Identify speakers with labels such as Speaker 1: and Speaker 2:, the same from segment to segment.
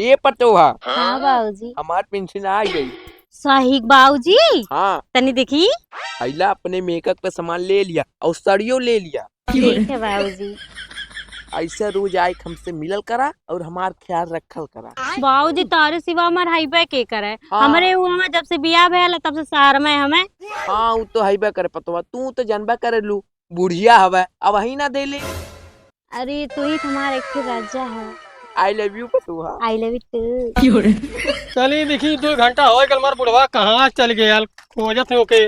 Speaker 1: ये पटोहा
Speaker 2: हाँ बाबूजी।
Speaker 1: हमार पेंशन आ गई।
Speaker 2: सही बाबूजी।
Speaker 1: हाँ
Speaker 2: तनी देखी।
Speaker 1: अइला अपने मेकअप का सामान ले लिया और सड़ियों ले लिया।
Speaker 2: ठीक है बाबूजी।
Speaker 1: ऐसा रोज आए हमसे मिलल करा और हमार ख्याल रखल करा।
Speaker 2: बाबूजी तारे सिवा हमार हाईबे के करे।
Speaker 1: हाँ।
Speaker 2: हमरे हुआ जब से बियाह भयल तब से शहर में हमें।
Speaker 1: हाँ वो तो हईबे करे पतवा, तू तो जानबा करे लू बुढ़िया हवा अब वही ना दे ले।
Speaker 2: अरे तू ही तुम्हारे एक राजा है।
Speaker 1: आई लव यू पतुहा।
Speaker 2: I love you too.
Speaker 3: चलिए देखी 2 घंटा हो गल मार बुढ़वा कहाँ चल गया खोजत हो के।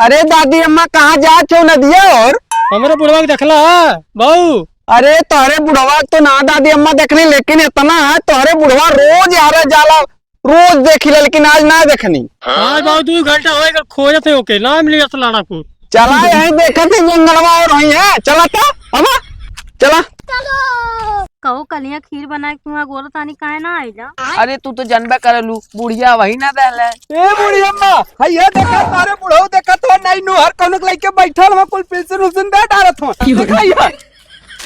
Speaker 4: अरे दादी अम्मा कहाँ जा छो नदिया और
Speaker 3: हमारे बुढ़वा के देखला है बहू।
Speaker 4: अरे तोहरे बुढ़वा तो ना दादी अम्मा देखनी, लेकिन इतना है तोहरे बुढ़वा रोज यार जाला रोज देखी लेकिन आज ना देखनी।
Speaker 3: आज बहू 2 घंटा हो गल खोजत हो के ना मिली लड़ाकू।
Speaker 4: चला यही देखा थे जंगलवा और वही है। चला था अम्मा चला।
Speaker 2: कहो कलिया खीर बना के तुम्हारा गोरा तानी काहे ना आई जा।
Speaker 1: अरे तू तो जानबा करे लू बुढ़िया वही ना दे ले।
Speaker 4: ए बुढ़ी अम्मा हैया देखा तारे बुढ़ऊ देखा तो नहीं नु हर कोनो लइके बैठल हो कुल पेंशन उसन दे डारत हो। देखा या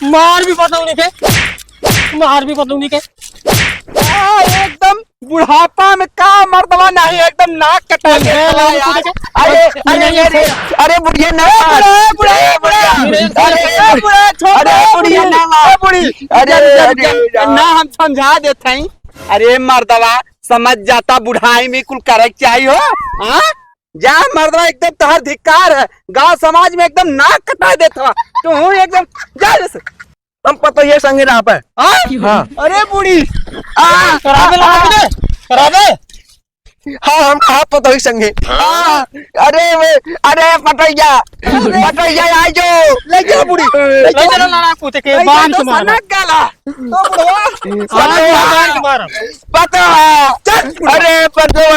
Speaker 3: मार भी पता नहीं के मार भी पता नहीं के
Speaker 4: एकदम बुढ़ापा में का मर्दवा नहीं एकदम नाक कटा के चला यार। अरे अरे अरे अरे बुढ़िया ना बुढ़ा अरे बुढ़ा छोड़ अरे बुढ़िया ना बुढ़ी अरे ना हम समझा देते हैं। अरे मर्दवा समझ जाता बुढ़ाई में कुल करे चाहिए हो। हाँ जा मर्दवा एकदम तोहर धिक्कार है, गांव समाज में एकदम नाक कटा देता तू हूँ एकदम जा जैसे हम पता ये संगे रहा पे। हाँ अरे बुढ़ी
Speaker 3: करावे लगा करावे।
Speaker 4: हाँ हम कहा पता ही संगे। अरे पटैया आ जो ले जा बुढ़ी
Speaker 3: ले चलो लड़ाकू ते के बांध के मार
Speaker 4: गाला तो बुढ़वा
Speaker 3: बांध के मार।
Speaker 4: पता चल। अरे पटो